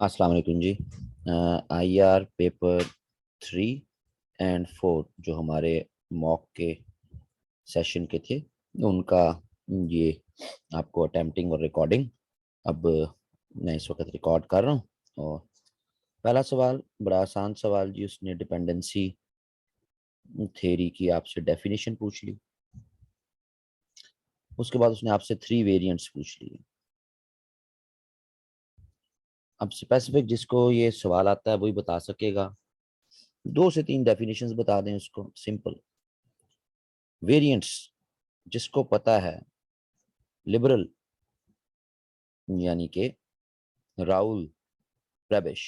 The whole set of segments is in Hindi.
अस्सलाम वालेकुम जी। IR पेपर 3 एंड 4 जो हमारे मॉक के सेशन के थे उनका ये आपको अटेम्प्टिंग और रिकॉर्डिंग अब मैं इस वक्त रिकॉर्ड कर रहा हूँ। और पहला सवाल बड़ा आसान सवाल जी, उसने डिपेंडेंसी थ्योरी की आपसे डेफिनेशन पूछ ली। उसके बाद उसने आपसे 3 वेरिएंट्स पूछ लिए। अब स्पेसिफिक जिसको ये सवाल आता है वही बता सकेगा। 2 से 3 डेफिनेशंस बता दें उसको, सिंपल। वेरिएंट्स जिसको पता है, लिबरल यानी कि राहुल प्रेबिश।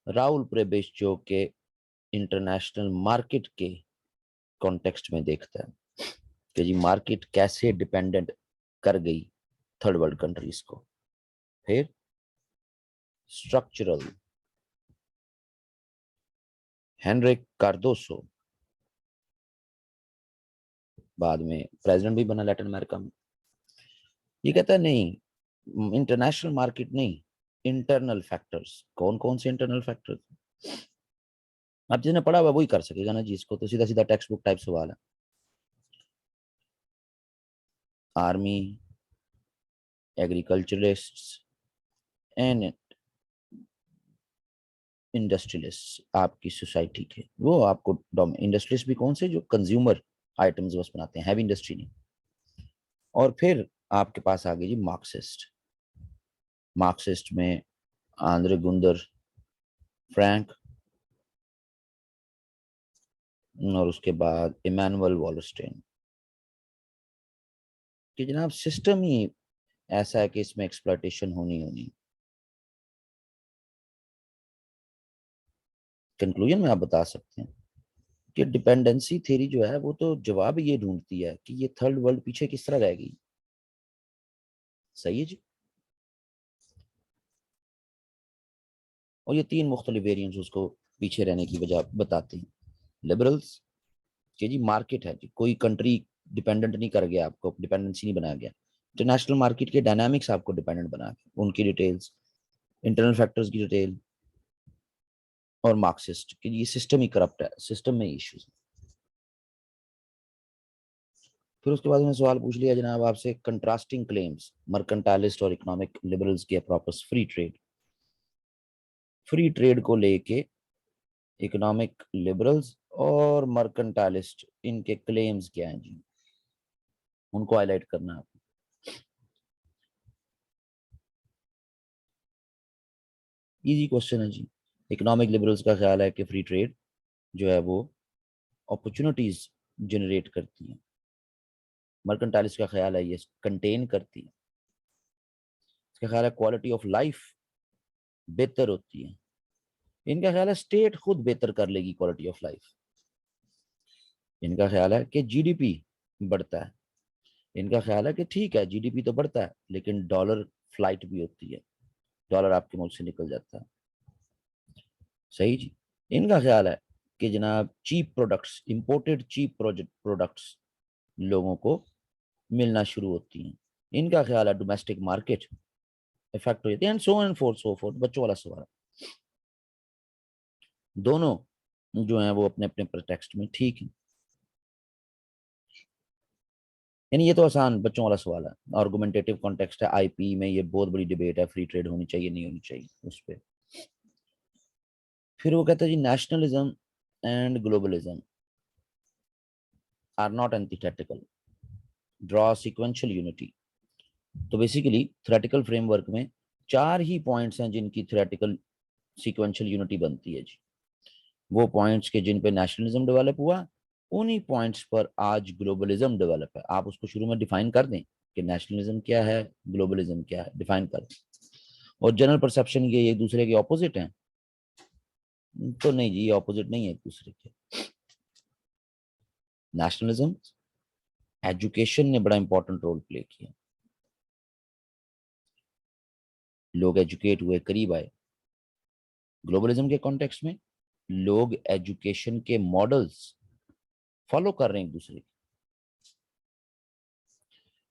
राहुल प्रेबिश जो कि इंटरनेशनल मार्केट के कॉन्टेक्स्ट में देखता है कि जी मार्केट कैसे डिपेंडेंट कर गई थर्ड वर्ल्ड कंट्रीज को। फिर स्ट्रक्चरल, हेनरिक कार्दोसो, बाद में प्रेसिडेंट भी बना लैटिन अमेरिका में। ये कहता है नहीं, इंटरनेशनल मार्केट नहीं, इंटरनल फैक्टर्स। कौन कौन से इंटरनल फैक्टर्स? अब जिसने पढ़ा हुआ वही कर सकेगा ना जी, इसको तो सीधा सीधा टेक्स्ट बुक टाइप सवाल है। आर्मी, एग्रीकल्चरलिस्ट्स एंड इंडस्ट्रियलिस्ट आपकी सोसाइटी के, वो आपको इंडस्ट्रियलिस्ट भी कौन से, जो कंज्यूमर आइटम्स बस बनाते हैं, हैवी इंडस्ट्री नहीं। और फिर आपके पास आ गई जी मार्क्सिस्ट। मार्क्सिस्ट में आंद्रे गुंदर फ्रैंक, और उसके बाद इमानुअल वॉलस्टेन। कि जनाब सिस्टम ही ऐसा है कि इसमें एक्सप्लॉयटेशन होनी होनी। कंक्लूजन में आप बता सकते हैं कि डिपेंडेंसी थ्योरी जो है वो तो जवाब ये ढूंढती है कि ये थर्ड वर्ल्ड पीछे किस तरह रह गई। सही है जी। और ये 3 मुख्तलिफ वेरिएंट्स उसको पीछे रहने की वजह बताते हैं। लिबरल्स कि जी मार्केट है जी, कोई कंट्री डिपेंडेंट नहीं कर गया, आपको डिपेंडेंसी नहीं बनाया गया। इंटरनेशनल मार्केट के डायनामिक्स आपको डिपेंडेंट बना के, उनकी डिटेल्स, इंटरनल फैक्टर्स की डिटेल। और मार्क्सिस्ट कि ये सिस्टम ही करप्ट है, सिस्टम में इश्यूज। फिर उसके बाद मैंने सवाल पूछ लिया जनाब आपसे, कंट्रास्टिंग क्लेम्स मर्केंटाइलिस्ट और इकोनॉमिक लिबरल्स के अप्रॉपस फ्री ट्रेड। फ्री ट्रेड को लेके इकोनॉमिक लिबरल्स और मर्केंटाइलिस्ट इनके क्लेम्स क्या हैं जी, उनको हाईलाइट करना है। इजी क्वेश्चन है जी। इकोनॉमिक लिबरल्स का ख्याल है कि फ्री ट्रेड जो है वो अपॉर्चुनिटीज जनरेट करती है। मर्केंटाइलिस्ट का ख्याल है ये कंटेन करती है। इसका ख्याल है क्वालिटी ऑफ लाइफ बेहतर होती है। इनका ख्याल है स्टेट खुद बेहतर कर लेगी क्वालिटी ऑफ लाइफ। इनका ख्याल है कि जीडीपी बढ़ता है। इनका ख्याल है कि ठीक है जीडीपी तो बढ़ता है लेकिन डॉलर फ्लाइट भी होती है, डॉलर आपके मुल्क से निकल जाता है। सही जी। इनका ख्याल है कि जनाब cheap products, imported cheap products लोगों को मिलना शुरू होती हैं। इनका ख्याल है डोमेस्टिक मार्केट इफेक्ट हो जाती है, एंड सो फोर्थ। बच्चों वाला सवाल है। दोनों जो हैं वो अपने अपने प्रोटेक्स्ट में ठीक है। यानी ये तो आसान बच्चों वाला सवाल है। आर्गुमेंटेटिव कॉन्टेक्स्ट है, आईपी में ये बहुत बड़ी डिबेट है, फ्री ट्रेड होनी चाहिए नहीं होनी चाहिए उस पर। फिर वो कहता है जी nationalism and globalism are not antithetical, draw sequential unity. तो बेसिकली थ्योरेटिकल फ्रेमवर्क में 4 ही पॉइंट्स हैं जिनकी थ्योरेटिकल सीक्वेंशियल यूनिटी बनती है जी। वो पॉइंट्स के जिन पे नेशनलिज्म डेवलप हुआ, उन्हीं पॉइंट्स पर आज ग्लोबलिज्म डेवलप है। आप उसको शुरू में डिफाइन कर दें कि नेशनलिज्म क्या है, ग्लोबलिज्म क्या है, डिफाइन कर दें। और जनरल परसेप्शन ये एक दूसरे के ऑपोजिट हैं, तो नहीं जी, ये ऑपोजिट नहीं है एक दूसरे के। नेशनलिज्म, एजुकेशन ने बड़ा इंपॉर्टेंट रोल प्ले किया, लोग एजुकेट हुए, करीब आए। ग्लोबलिज्म के कॉन्टेक्स्ट में लोग एजुकेशन के मॉडल्स फॉलो कर रहे हैं एक दूसरे के।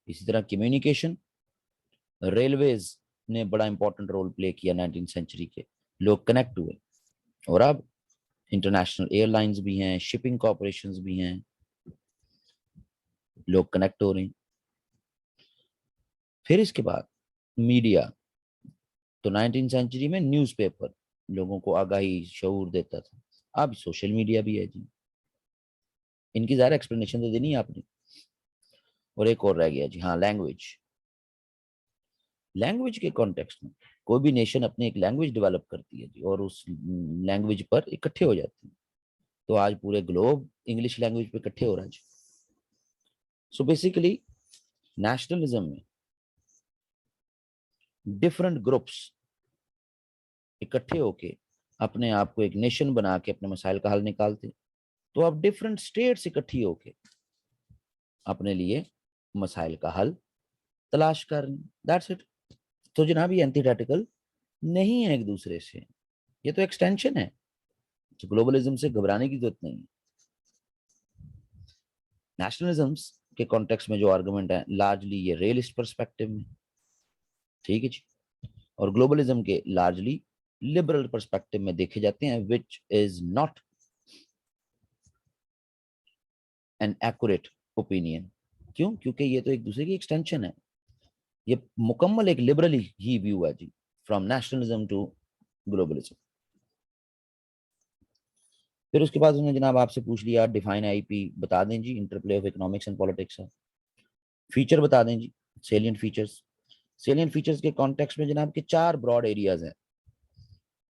इसी तरह कम्युनिकेशन, रेलवेज ने बड़ा इंपॉर्टेंट रोल प्ले किया 19th सेंचुरी के, लोग कनेक्ट हुए। और अब इंटरनेशनल एयरलाइंस भी हैं, शिपिंग कॉर्पोरेशंस भी हैं, लोग कनेक्ट हो रहे हैं। फिर इसके बाद मीडिया, तो 19th सेंचुरी में न्यूज़पेपर लोगों को आगाही शऊर देता था, अब सोशल मीडिया भी है जी। इनकी ज़्यादा एक्सप्लेनेशन तो देनी है आपने। और एक और रह गया जी, हाँ, लैंग्वेज। लैंग्वेज के कॉन्टेक्स्ट में कोई भी नेशन अपनी एक लैंग्वेज डेवलप करती है जी, और उस लैंग्वेज पर इकट्ठे हो जाती है। तो आज पूरे ग्लोब इंग्लिश लैंग्वेज पे इकट्ठे हो रहा है जी। सो बेसिकली नेशनलिज्म में डिफरेंट ग्रुप्स इकट्ठे होके अपने आप को एक नेशन बना के अपने मसाइल का हल निकालते। तो अब डिफरेंट स्टेट्स इकट्ठी होके अपने लिए मसाइल का हल तलाश कर, दैट्स इट। तो जनाब ये एंटीथेटिकल नहीं है एक दूसरे से, ये तो एक्सटेंशन है। तो ग्लोबलिज्म से घबराने की जरूरत नहीं है। नेशनलिज्म्स के कॉन्टेक्स्ट में जो आर्गुमेंट है लार्जली ये रियलिस्ट पर्सपेक्टिव में, ठीक है जी। और ग्लोबलिज्म के लार्जली लिबरल पर्सपेक्टिव में देखे जाते हैं, which is not an accurate opinion. क्यों? क्योंकि ये तो एक दूसरे की एक्सटेंशन है। ये मुकम्मल एक लिबरल ही व्यू है जी, फ्रॉम नेशनलिज्म टू ग्लोबलिज्म। फिर उसके बाद उसने जनाब आपसे पूछ लिया डिफाइन आईपी बता दें जी, interplay of economics and politics है। फीचर बता दें जी, सेलियंट फीचर्स। सेलियंट फीचर्स के कॉन्टेक्स्ट में जनाब के 4 ब्रॉड एरियाज हैं,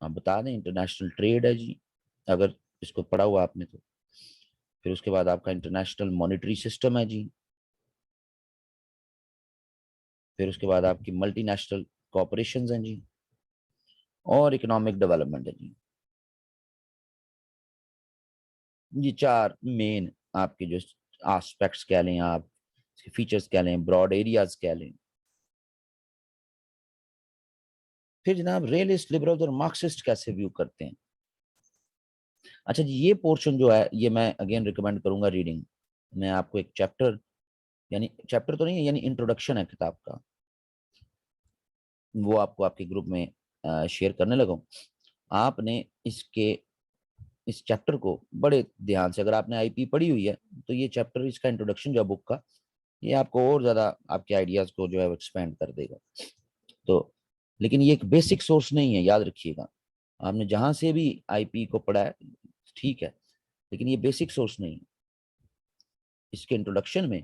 आप बता दें। इंटरनेशनल ट्रेड है जी, अगर इसको पढ़ा हुआ आपने तो। फिर उसके बाद आपका इंटरनेशनल मॉनेटरी सिस्टम है जी। फिर उसके बाद आपकी मल्टीनेशनल कॉर्पोरेशंस हैं जी, और इकोनॉमिक डेवलपमेंट है जी। ये 4 मेन आपके जो एस्पेक्ट्स कह लें आप, फीचर्स कह लें, ब्रॉड एरियाज कह लें। फिर जनाब रियलिस्ट, लिबरल और मार्क्सिस्ट कैसे व्यू करते हैं। अच्छा जी, ये पोर्शन जो है ये मैं अगेन रिकमेंड करूंगा रीडिंग। मैं आपको एक चैप्टर, यानी चैप्टर तो नहीं है, यानी इंट्रोडक्शन है किताब का, वो आपको आपके ग्रुप में शेयर करने लगा हूं। आपने इसके इस चैप्टर को बड़े ध्यान से, अगर आपने आईपी पढ़ी हुई है तो ये चैप्टर, इसका इंट्रोडक्शन जो है बुक का, ये आपको और ज्यादा आपके आइडियाज को जो है एक्सपेंड कर देगा। तो लेकिन ये एक बेसिक सोर्स नहीं है, याद रखिएगा। आपने जहां से भी आईपी को पढ़ा है ठीक है, लेकिन ये बेसिक सोर्स नहीं है। इसके इंट्रोडक्शन में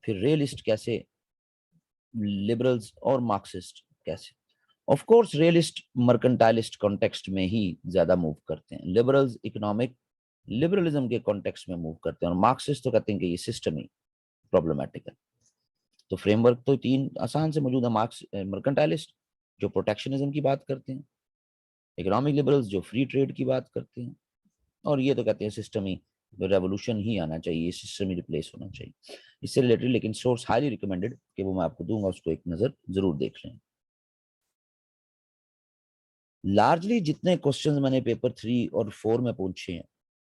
फिर रियलिस्ट कैसे, लिबरल्स और मार्क्सिस्ट कैसे। ऑफ कोर्स रियलिस्ट मर्केंटाइलिस्ट कॉन्टेक्स्ट में ही ज्यादा मूव करते हैं, लिबरल्स इकोनॉमिक लिबरलिज्म के कॉन्टेक्स्ट में मूव करते हैं, और मार्क्सिस्ट तो कहते हैं कि ये सिस्टम ही प्रॉब्लमेटिक है। तो फ्रेमवर्क तो 3 आसान से मौजूद है। मार्क्स मर्केंटाइलिस्ट जो प्रोटेक्शनिज्म की बात करते हैं, इकोनॉमिक लिबरल्स जो फ्री ट्रेड की बात करते हैं, और ये तो कहते हैं सिस्टम ही, रेवोल्यूशन ही आना चाहिए, सिस्टम ही रिप्लेस होना चाहिए। इससे रिलेटेड लेकिन सोर्स हाईली रिकमेंडेड कि वो मैं आपको दूंगा, उसको एक नज़र जरूर देख लें। लार्जली जितने क्वेश्चंस मैंने पेपर 3 और 4 में पूछे हैं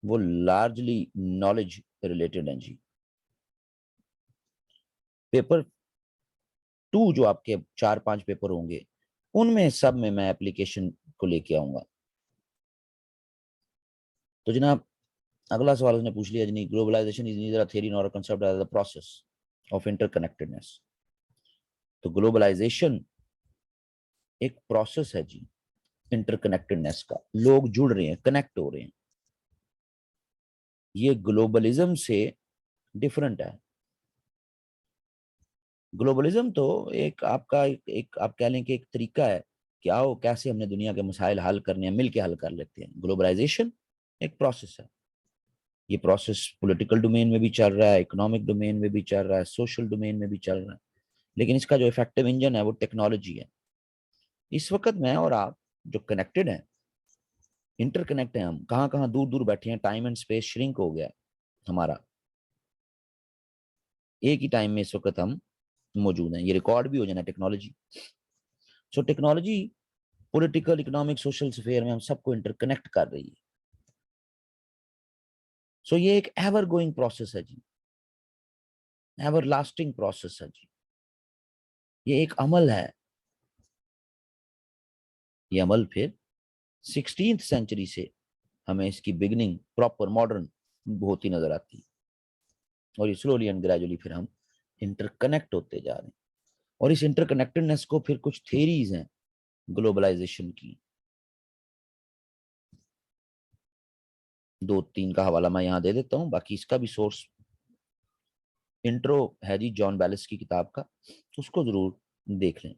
वो लार्जली नॉलेज रिलेटेड हैं जी। पेपर 2 जो आपके 4-5 पेपर होंगे उनमें सब में मैं एप्लीकेशन को लेके आऊंगा। तो जनाब अगला सवाल उसने पूछ लिया जी, globalization is neither a theory nor a concept as a process of interconnectedness. तो ग्लोबलाइजेशन एक प्रोसेस है जी, इंटरकनेक्टेडनेस का, लोग जुड़ रहे हैं, कनेक्ट हो रहे हैं। ये ग्लोबलिज्म से डिफरेंट है। ग्लोबलिज्म तो एक आपका एक आप कह लें कि एक तरीका है कि आओ कैसे हमने दुनिया के मसाइल हल करने हैं, मिलके हल कर लेते हैं। ग्लोबलाइजेशन एक प्रोसेस है। ये प्रोसेस पॉलिटिकल डोमेन में भी चल रहा है, इकोनॉमिक डोमेन में भी चल रहा है, सोशल डोमेन में भी चल रहा है, लेकिन इसका जो इफेक्टिव इंजन है वो टेक्नोलॉजी है। इस वक्त मैं और आप जो कनेक्टेड हैं, इंटरकनेक्ट हैं, हम कहाँ कहाँ दूर दूर बैठे हैं, टाइम एंड स्पेस श्रिंक हो गया हमारा, एक ही टाइम में इस वक्त हम मौजूद हैं। ये रिकॉर्ड भी हो जाना technology. So technology political, economic, social sphere में हम सबको इंटरकनेक्ट कर रही है। सो ये एक एवर गोइंग प्रोसेस है जी, एवर लास्टिंग प्रोसेस है जी। ये एक अमल है, ये अमल फिर 16th सेंचुरी से हमें इसकी बिगनिंग प्रॉपर मॉडर्न होती नजर आती है, और ये स्लोली एंड ग्रेजुअली फिर हम इंटरकनेक्ट होते जा रहे हैं। और इस इंटरकनेक्टेडनेस को फिर कुछ थेरीज हैं ग्लोबलाइजेशन की, 2-3 का हवाला मैं यहाँ दे देता हूँ, बाकी इसका भी सोर्स इंट्रो है जी जॉन बैलिस की किताब का, उसको जरूर देख लें।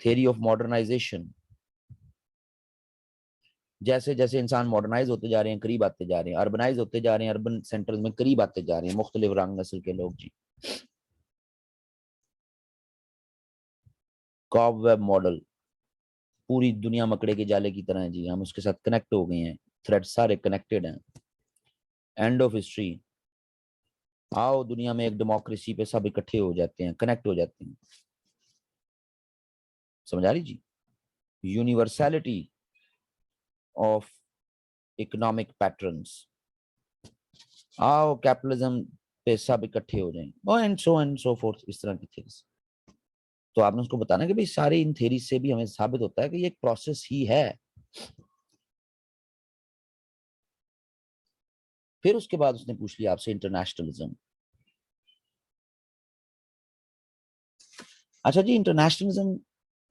थ्योरी ऑफ मॉडर्नाइजेशन, जैसे जैसे इंसान मॉडर्नाइज होते जा रहे हैं, करीब आते जा रहे हैं, अर्बनाइज होते जा रहे हैं, अर्बन सेंटर्स में करीब आते जा रहे हैं मुख्तलिफ रंग नस्ल के लोग जी। कॉबवेब मॉडल, पूरी दुनिया मकड़े के जाले की तरह है जी, हम उसके साथ कनेक्ट हो गए हैं, थ्रेड सारे कनेक्टेड हैं। एंड ऑफ हिस्ट्री, आओ दुनिया में एक डेमोक्रेसी पे सब इकट्ठे हो जाते हैं, कनेक्ट हो जाते हैं। समझ आ रही जी। यूनिवर्सैलिटी ऑफ इकोनॉमिक पैटर्न्स, आओ कैपिटलिज्म पे सब इकट्ठे हो जाएं, एंड सो फोर्थ, इस तरह की थिंग्स। तो आपने उसको बताना कि भाई सारे इन थेरीज से भी हमें साबित होता है कि ये एक प्रोसेस ही है। फिर उसके बाद उसने पूछ लिया आपसे इंटरनेशनलिज्म। अच्छा जी, इंटरनेशनलिज्म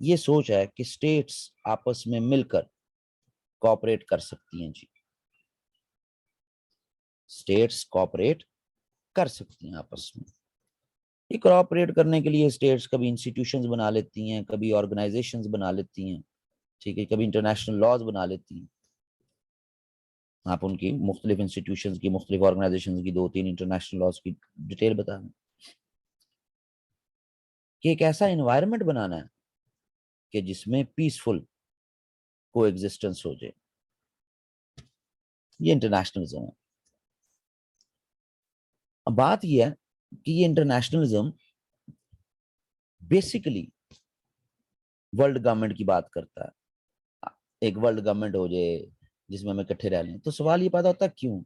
ये सोच है कि स्टेट्स आपस में मिलकर कोऑपरेट कर सकती हैं जी, स्टेट्स कोऑपरेट कर सकती हैं आपस में। ये कोऑपरेट करने के लिए स्टेट्स कभी इंस्टीट्यूशंस बना लेती हैं, कभी ऑर्गेनाइजेशंस बना लेती हैं, ठीक है, कभी इंटरनेशनल लॉज बना लेती हैं। आप उनकी मुख्तलिफ इंस्टीट्यूशंस की, मुख्तलिफ ऑर्गेनाइजेशंस की 2-3 इंटरनेशनल लॉज की डिटेल बता दें कि एक ऐसा एनवायरनमेंट बनाना है कि जिसमें पीसफुल को एग्जिस्टेंस हो जाए, ये इंटरनेशनलिज्म है। अब बात यह है कि ये इंटरनेशनलिज्म बेसिकली वर्ल्ड गवर्नमेंट की बात करता है, एक वर्ल्ड गवर्नमेंट हो जाए जिसमें हम इकट्ठे रह लें। तो सवाल ये पैदा होता है क्यों,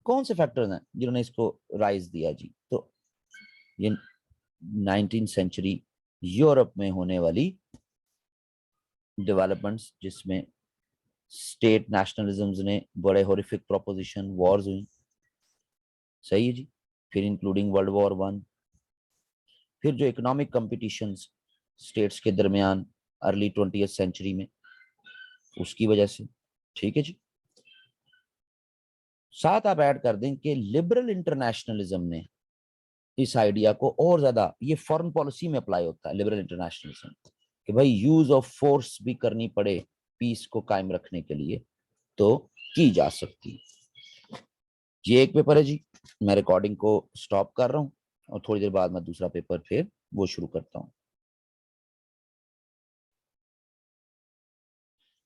कौन से फैक्टर्स हैं जिन्होंने इसको राइज दिया जी। तो ये 19th सेंचुरी यूरोप में होने वाली डेवलपमेंट्स, जिसमें स्टेट नेशनलिज्म्स ने बड़े हॉरिफिक प्रोपोजिशन, वॉर्स हुई, सही है जी, फिर इंक्लूडिंग वर्ल्ड वॉर 1, फिर जो इकोनॉमिक कंपटीशंस स्टेट्स के दरमियान अर्ली 20th सेंचुरी में, उसकी वजह से, ठीक है जी। साथ आप ऐड कर दें कि लिबरल इंटरनेशनलिज्म ने इस आइडिया को और ज्यादा, ये फॉरेन पॉलिसी में अप्लाई होता है लिबरल इंटरनेशनलिज्म, कि भाई यूज ऑफ फोर्स भी करनी पड़े पीस को कायम रखने के लिए तो की जा सकती है। ये एक पेपर है जी, मैं रिकॉर्डिंग को स्टॉप कर रहा हूँ और थोड़ी देर बाद मैं दूसरा पेपर फिर वो शुरू करता हूँ।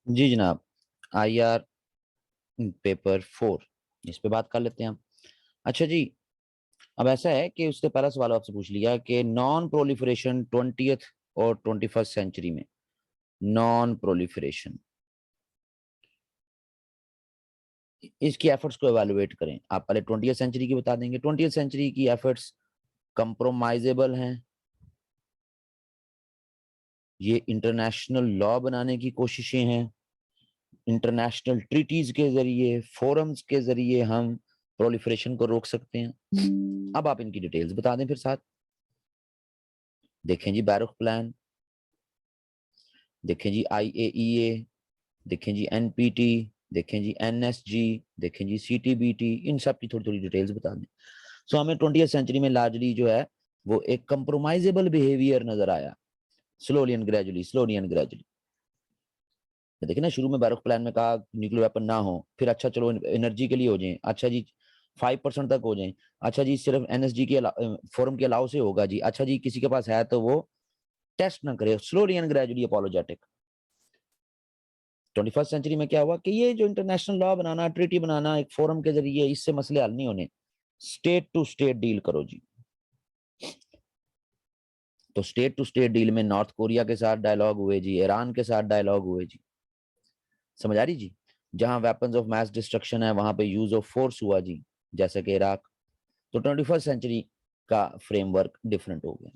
जी जनाब, IR पेपर 4, इस पे बात कर लेते हैं हम। अच्छा जी, अब ऐसा है कि उससे पहला सवाल आपसे पूछ लिया कि नॉन प्रोलिफरेशन 20th और 21st सेंचुरी में, नॉन प्रोलिफरेशन, इसकी एफर्ट्स को एवेलुएट करें। आप पहले 20th सेंचुरी की बता देंगे। 20th सेंचुरी की एफर्ट्स कंप्रोमाइजेबल हैं, ये इंटरनेशनल लॉ बनाने की कोशिशें हैं, इंटरनेशनल ट्रीटीज के जरिए, फोरम्स के जरिए हम प्रोलिफरेशन को रोक सकते हैं। अब आप इनकी डिटेल्स बता दें फिर साथ। देखें जी बैरुख प्लान, देखें जी IAEA, देखें जी NPT, देखें जी NSG, देखें जी CTBT, इन सब की थोड़ी थोड़ी डिटेल्स बता दें। सो हमें 20th सेंचुरी में लार्जली जो है वो एक कंप्रोमाइजेबल बिहेवियर नजर आया, slowly and gradually, slowly and gradually. देखिए ना, शुरू में बैरुख प्लान में कहा न्यूक्लियर वेपन ना हो, फिर अच्छा चलो एनर्जी के लिए हो जाए, अच्छा जी 5% तक हो जाए, अच्छा जी सिर्फ NSG के फोरम के अलाउ से होगा जी, अच्छा जी किसी के पास है तो वो टेस्ट ना करे, slowly and gradually apologetic. 21st century में क्या हुआ कि ये जो इंटरनेशनल लॉ बनाना, ट्रीटी बनाना एक फोरम के जरिए, इससे मसले हल नहीं होने, स्टेट टू स्टेट डील करो जी। तो स्टेट टू स्टेट डील में नॉर्थ कोरिया के साथ डायलॉग हुए जी, ईरान के साथ डायलॉग हुए जी। समझ आ रही जी, जहां वेपन्स ऑफ मैस डिस्ट्रक्शन है वहां पे यूज ऑफ फोर्स हुआ जी, जैसे कि इराक। तो 21st सेंचुरी का फ्रेमवर्क डिफरेंट हो गया।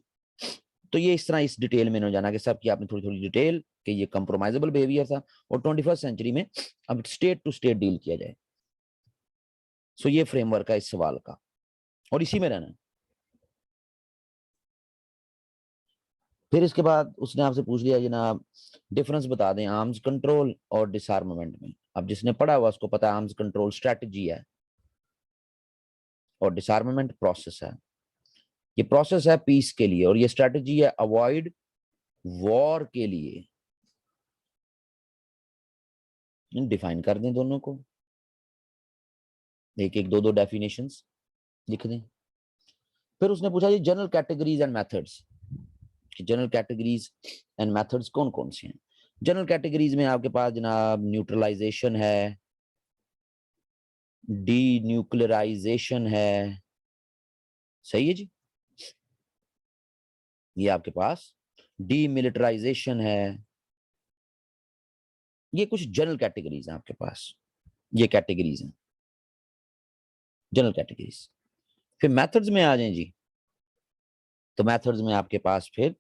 तो ये इस तरह इस डिटेल में न जाना कि सब की आपने थोड़ी थोड़ी डिटेल कि ये कंप्रोमाइजेबल बिहेवियर था और 21st सेंचुरी में अब स्टेट टू स्टेट डील किया जाए। सो ये फ्रेमवर्क है इस सवाल का और इसी में रहना है। फिर इसके बाद उसने आपसे पूछ लिया जनाब डिफरेंस बता दें आर्म्स कंट्रोल और डिसआर्मामेंट में। अब जिसने पढ़ा हुआ उसको पता है आर्म्स कंट्रोल स्ट्रेटजी है और डिसआर्मामेंट प्रोसेस है। ये प्रोसेस है पीस के लिए और ये स्ट्रेटजी है अवॉइड वॉर के लिए। डिफाइन कर दें दोनों को, एक एक दो दो डेफिनेशंस लिख दें। फिर उसने पूछा जी general categories and methods, general categories and methods कौन कौन से हैं। जनरल कैटेगरीज में आपके पास जनाब न्यूट्रलाइजेशन है, डी न्यूक्लियराइजेशन है, सही है जी, ये आपके पास डीमिलिटराइजेशन है। ये कुछ जनरल कैटेगरीज हैं आपके पास, ये कैटेगरीज हैं जनरल कैटेगरीज। फिर मेथड्स में आ जाएं जी, तो मेथड्स में आपके पास फिर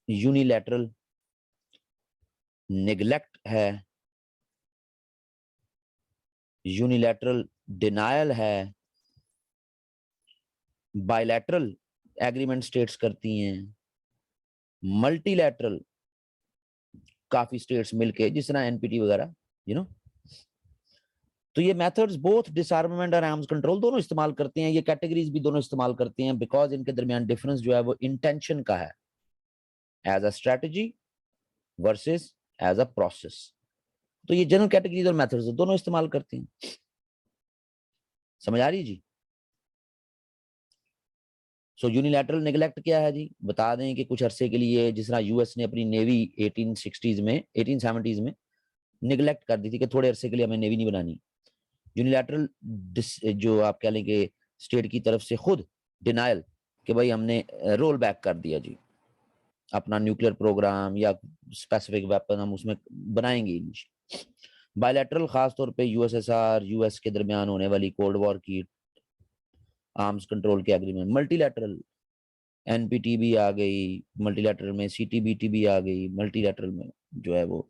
यूनिलैटरल नेग्लेक्ट है, यूनिलैटरल डिनायल है, बायलैटरल एग्रीमेंट स्टेट्स करती हैं, मल्टीलैटरल काफी स्टेट्स मिलके जिस तरह एनपीटी वगैरह यू नो। तो ये मेथड्स बोथ डिसआर्मामेंट और आर्म्स कंट्रोल दोनों इस्तेमाल करते हैं, ये कैटेगरीज भी दोनों इस्तेमाल करते हैं बिकॉज इनके दरमियान डिफरेंस जो है वो इंटेंशन का है, as a strategy versus as a process. तो ये जनरल कैटेगरीज और मेथड्स दोनों इस्तेमाल करते हैं। समझ आ रही है जी। सो यूनिलैटरल नेग्लेक्ट क्या है जी, बता दें कि कुछ अरसे के लिए जिस तरह यूएस ने अपनी नेवी 1860s में 1870s में निगलेक्ट कर दी थी कि थोड़े अरसे के लिए हमें नेवी नहीं बनानी। यूनिलैटरल जो आप कह लें कि स्टेट की तरफ से खुद डिनायल कि भाई हमने रोल बैक कर दिया जी अपना न्यूक्लियर प्रोग्राम या स्पेसिफिक वेपन हम उसमें बनाएंगे। बायलैटरल खास तौर पे यूएसएसआर यूएस के दरमियान होने वाली कोल्ड वॉर की आर्म्स कंट्रोल के एग्रीमेंट। मल्टीलैटरल एनपीटी भी आ गई, मल्टीलैटरल में सीटीबीटी भी आ गई, मल्टीलैटरल में जो है वो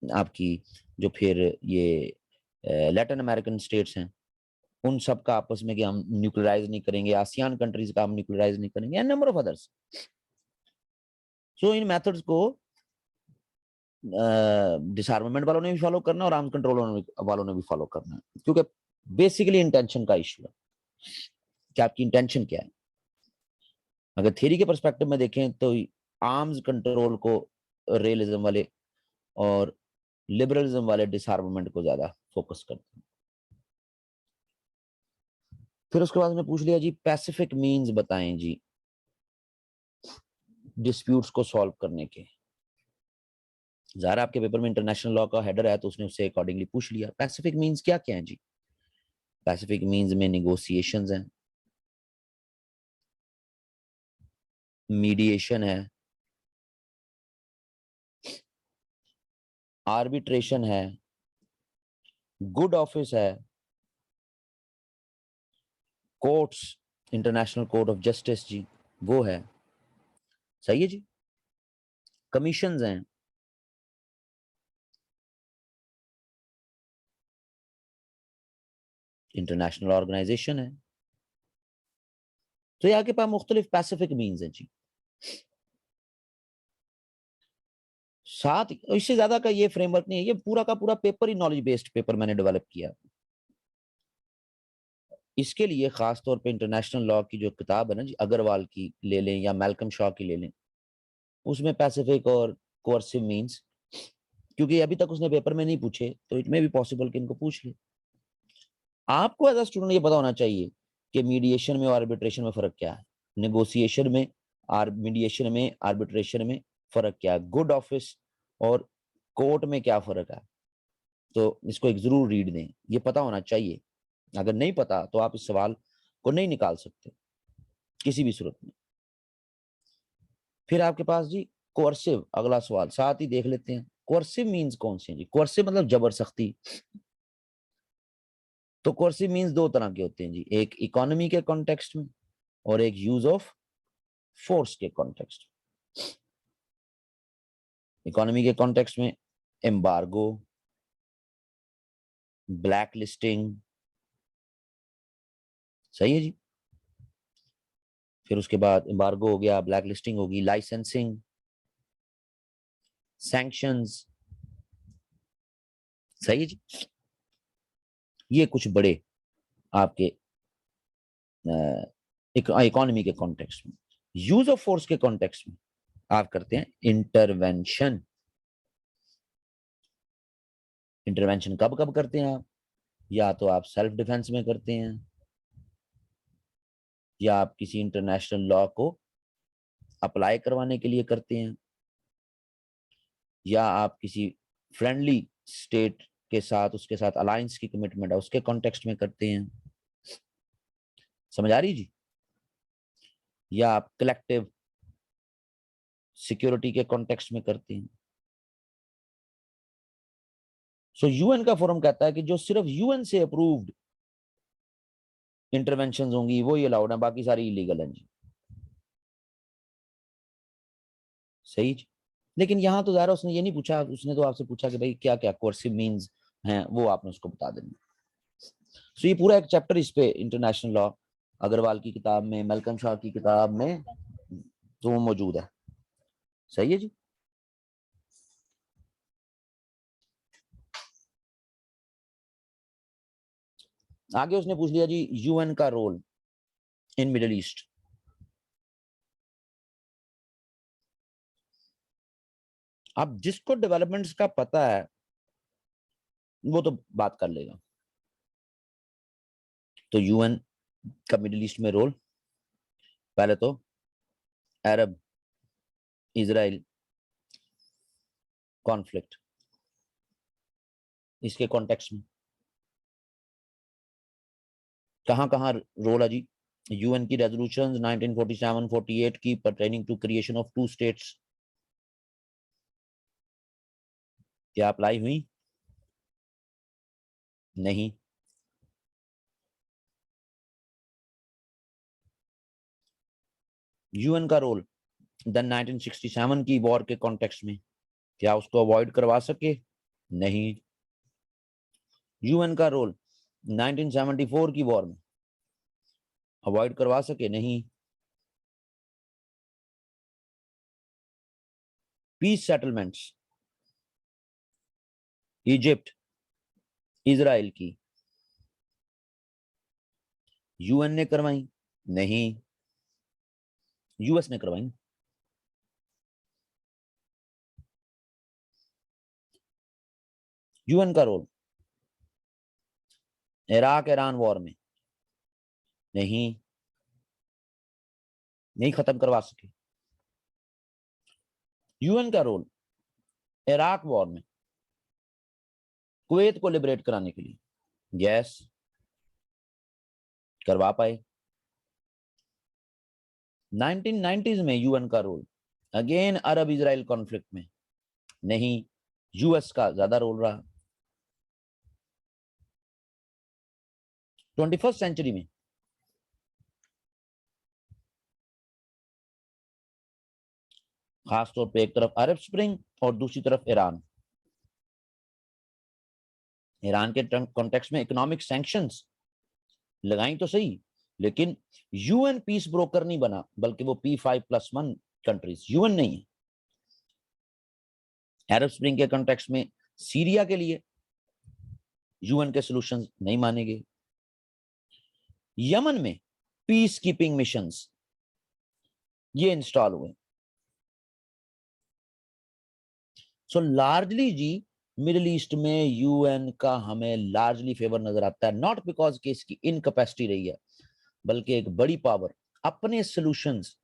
आपकी जो फिर ये लैटिन अमेरिकन स्टेट्स हैं उन सब का आपस में कि हम न्यूक्लियराइज नहीं करेंगे, आसियान कंट्रीज का हम न्यूक्लियराइज नहीं करेंगे and number of others. So in methods को डिसआर्मामेंट वालों ने भी फॉलो करना है और आर्म्स कंट्रोल वालों ने भी फॉलो करना है क्योंकि बेसिकली इंटेंशन का इशू है कि आपकी इंटेंशन क्या है। अगर थ्योरी के परस्पेक्टिव में देखें तो आर्म्स कंट्रोल को रियलिज्म वाले और लिबरलिज्म वाले डिसआर्मामेंट को ज्यादा फोकस करते हैं। फिर उसके बाद उसने पूछ लिया जी पैसिफिक मीन्स बताएं जी डिस्प्यूट्स को सॉल्व करने के। ज़ाहिर आपके पेपर में इंटरनेशनल लॉ का हेडर है तो उसने उससे अकॉर्डिंगली पूछ लिया पैसिफिक मीन्स क्या क्या है जी। पैसिफिक मीन्स में निगोशिएशंस हैं, मीडिएशन है, आर्बिट्रेशन है, गुड ऑफिस है, courts international court of justice जी वो है, सही है जी, कमीशंस हैं, इंटरनेशनल ऑर्गेनाइजेशन है। तो यहाँ के पास मुख्तलिफ पैसिफिक मीन्स हैं जी। साथ इससे ज्यादा का ये फ्रेमवर्क नहीं है, ये पूरा का पूरा पेपर ही नॉलेज बेस्ड पेपर मैंने डेवलप किया। इसके लिए खास तौर पे इंटरनेशनल लॉ की जो किताब है ना जी अग्रवाल की ले लें या मैल्कम शॉ की ले लें, उसमें पैसिफिक और कोर्सिव मीन्स, क्योंकि अभी तक उसने पेपर में नहीं पूछे तो इट में भी पॉसिबल कि इनको पूछ ले। आपको एज अ स्टूडेंट ये पता होना चाहिए कि मीडिएशन में और आर्बिट्रेशन में फर्क क्या है, नेगोशिएशन में मीडिएशन में आर्बिट्रेशन में फर्क क्या है, गुड ऑफिस और कोर्ट में क्या फर्क है। तो इसको एक जरूर रीड दें, ये पता होना चाहिए। अगर नहीं पता तो आप इस सवाल को नहीं निकाल सकते किसी भी सूरत में। फिर आपके पास जी कोर्सिव अगला सवाल साथ ही देख लेते हैं। कोर्सिव मीन्स कौन से हैं जी, कोर्सिव मतलब जबरसख्ती। तो कोर्सिव मीन्स दो तरह के होते हैं जी, एक इकोनॉमी के कॉन्टेक्स्ट में और एक यूज ऑफ फोर्स के कॉन्टेक्स्ट, इकोनॉमी के कॉन्टेक्स्ट में एम्बार्गो, ब्लैक लिस्टिंग, सही है जी। फिर उसके बाद एम्बार्गो हो गया, ब्लैक लिस्टिंग होगी, लाइसेंसिंग, सैंक्शंस, सही है जी। ये कुछ बड़े आपके इकोनॉमी के कॉन्टेक्स्ट में। यूज ऑफ फोर्स के कॉन्टेक्स्ट में आप करते हैं इंटरवेंशन। इंटरवेंशन कब कब करते हैं आप? या तो आप सेल्फ डिफेंस में करते हैं, या आप किसी इंटरनेशनल लॉ को अप्लाई करवाने के लिए करते हैं, या आप किसी फ्रेंडली स्टेट के साथ, उसके साथ अलायंस की कमिटमेंट है, उसके कॉन्टेक्स्ट में करते हैं। समझ आ रही जी? या आप कलेक्टिव सिक्योरिटी के कॉन्टेक्स्ट में करते हैं। सो यूएन का फोरम कहता है कि जो सिर्फ यूएन से अप्रूव्ड इंटरवेंशन होंगी वो ही अलाउड है, बाकी सारी इलीगल हैं जी। सही जी। लेकिन यहां तो ज़ाहिर उसने ये नहीं पूछा, उसने तो आपसे पूछा कि भाई क्या क्या कोर्सिव मीन्स हैं, वो आपने उसको बता देना। सो ये पूरा एक चैप्टर इस पे इंटरनेशनल लॉ अग्रवाल की किताब में, मलकम शाह की किताब में तो मौजूद है। सही है जी। आगे उसने पूछ लिया जी यूएन का रोल इन मिडिल ईस्ट। अब जिसको डेवलपमेंट्स का पता है वो तो बात कर लेगा। तो यूएन का मिडिल ईस्ट में रोल, पहले तो अरब इजराइल कॉन्फ्लिक्ट, इसके कॉन्टेक्स्ट में कहां कहां रोल है जी? यूएन की रेजोल्यूशंस 1947-48 की pertaining to creation of two states क्या अप्लाई हुई? नहीं। यूएन का रोल देन 1967 की वॉर के कॉन्टेक्स्ट में क्या उसको अवॉइड करवा सके? नहीं। यूएन का रोल 1974 की वॉर में अवॉइड करवा सके? नहीं। पीस सेटलमेंट्स इजिप्ट इजराइल की यूएन ने करवाई? नहीं, यूएस ने करवाई। यूएन का रोल इराक ईरान वॉर में नहीं, नहीं खत्म करवा सके। यूएन का रोल इराक वॉर में कुवैत को लिबरेट कराने के लिए यस करवा पाए। 1990s में यूएन का रोल अगेन अरब इजराइल कॉन्फ्लिक्ट में नहीं, यूएस का ज्यादा रोल रहा। 21st सेंचुरी में खासतौर पे एक तरफ अरब स्प्रिंग और दूसरी तरफ ईरान। ईरान के कॉन्टेक्स्ट में इकोनॉमिक सैंक्शंस लगाई तो सही, लेकिन यूएन पीस ब्रोकर नहीं बना, बल्कि वो P5+1 कंट्रीज, यूएन नहीं है। अरब स्प्रिंग के कॉन्टेक्स्ट में सीरिया के लिए यूएन के सॉल्यूशंस नहीं माने गए। यमन में पीस कीपिंग मिशंस ये इंस्टॉल हुए। सो लार्जली जी मिडिल ईस्ट में यूएन का हमें लार्जली फेवर नजर आता है, नॉट बिकॉज कि इसकी इनकैपेसिटी रही है, बल्कि एक बड़ी पावर अपने सॉल्यूशंस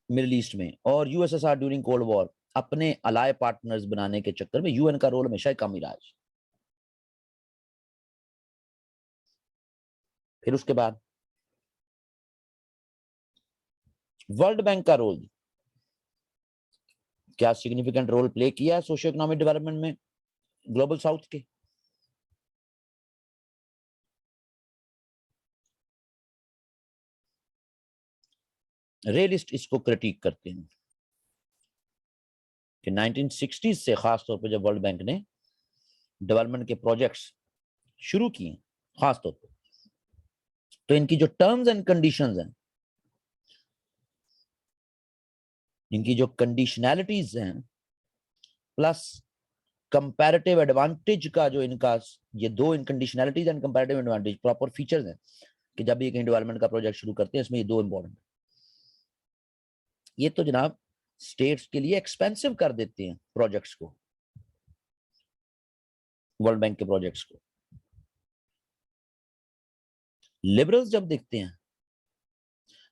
मिडिल ईस्ट में और यूएसएसआर ड्यूरिंग कोल्ड वॉर अपने अलाय पार्टनर्स बनाने के चक्कर में यूएन का रोल हमेशा कम ही रहा है। फिर उसके बाद वर्ल्ड बैंक का रोल क्या सिग्निफिकेंट रोल प्ले किया है सोशियो इकोनॉमिक डेवलपमेंट में ग्लोबल साउथ के? रियलिस्ट इसको क्रिटिक करते हैं कि 1960s से खास तौर पे जब वर्ल्ड बैंक ने डेवलपमेंट के प्रोजेक्ट्स शुरू किए खास तौर पे, तो इनकी जो टर्म्स एंड कंडीशंस हैं, इनकी जो कंडीशनैलिटीज हैं, प्लस कंपैरेटिव एडवांटेज का जो इनका, ये दो इन conditionalities and comparative advantage proper features हैं कि जब भी कहीं डेवलपमेंट का प्रोजेक्ट शुरू करते हैं, इसमें ये दो इंपॉर्टेंट, ये तो जनाब स्टेट्स के लिए एक्सपेंसिव कर देते हैं प्रोजेक्ट्स को, वर्ल्ड बैंक के प्रोजेक्ट्स को। लिबरल्स जब देखते हैं,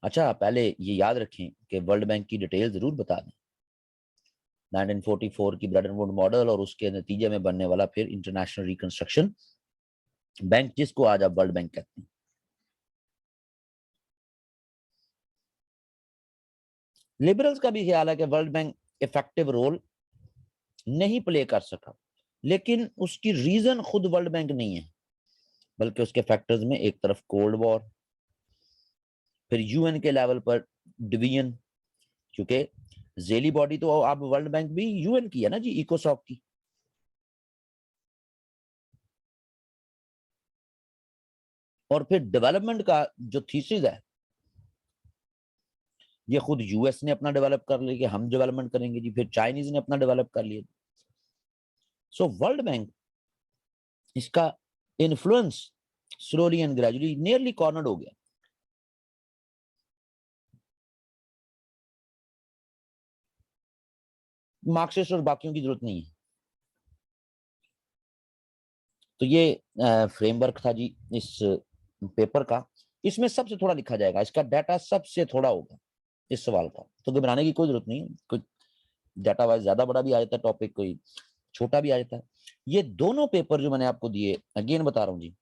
अच्छा पहले ये याद रखें कि वर्ल्ड बैंक की डिटेल जरूर बता दें, 1944 की ब्रेटन वुड मॉडल और उसके नतीजे में बनने वाला फिर इंटरनेशनल रिकंस्ट्रक्शन बैंक, जिसको आज आप वर्ल्ड बैंक कहते हैं। लिबरल्स का भी ख्याल है कि वर्ल्ड बैंक इफेक्टिव रोल नहीं प्ले कर सका, लेकिन उसकी रीजन खुद वर्ल्ड बैंक नहीं है, बल्कि उसके फैक्टर्स में एक तरफ कोल्ड वॉर, फिर यूएन के लेवल पर डिवीजन, क्योंकि जेली बॉडी तो आप वर्ल्ड बैंक भी यूएन की है ना जी, इकोसॉक की, और फिर डेवलपमेंट का जो थीसिस है ये खुद यूएस ने अपना डेवलप कर लिया कि हम डेवलपमेंट करेंगे जी, फिर चाइनीज ने अपना डेवलप कर लिया। सो वर्ल्ड बैंक, इसका influence slowly and gradually nearly cornered हो गया। मार्क्सिस्ट और बाकियों की जरूरत नहीं है। तो ये फ्रेमवर्क था जी इस पेपर का, इसमें सबसे थोड़ा लिखा जाएगा, इसका डाटा सबसे थोड़ा होगा इस सवाल का, तो घबराने की कोई जरूरत नहीं है। कोई डाटा वाइज ज्यादा बड़ा भी आ जाता है टॉपिक, कोई छोटा भी आ जाता है। ये दोनों पेपर जो मैंने आपको दिए, अगेन बता रहा हूं जी,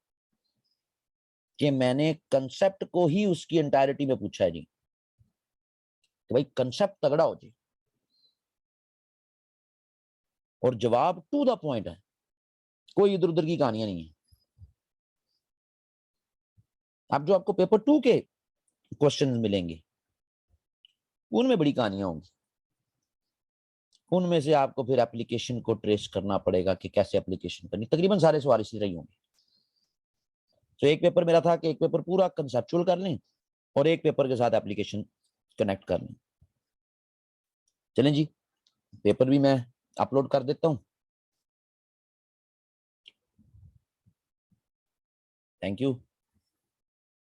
कि मैंने कंसेप्ट को ही उसकी एंटायरिटी में पूछा है जी, तो भाई कंसेप्ट तगड़ा हो जी, और जवाब टू द पॉइंट है, कोई इधर उधर की कहानियां नहीं है। अब जो आपको पेपर 2 के क्वेश्चन मिलेंगे उनमें बड़ी कहानियां होंगी, उनमें से आपको फिर एप्लीकेशन को ट्रेस करना पड़ेगा कि कैसे एप्लीकेशन करनी, तकरीबन सारे सवाल इसी तरह ही होंगे। तो एक पेपर मेरा था कि एक पेपर पूरा कंसेप्चुअल कर लें और एक पेपर के साथ एप्लीकेशन कनेक्ट कर लें। चलें जी, पेपर भी मैं अपलोड कर देता हूं। Thank you.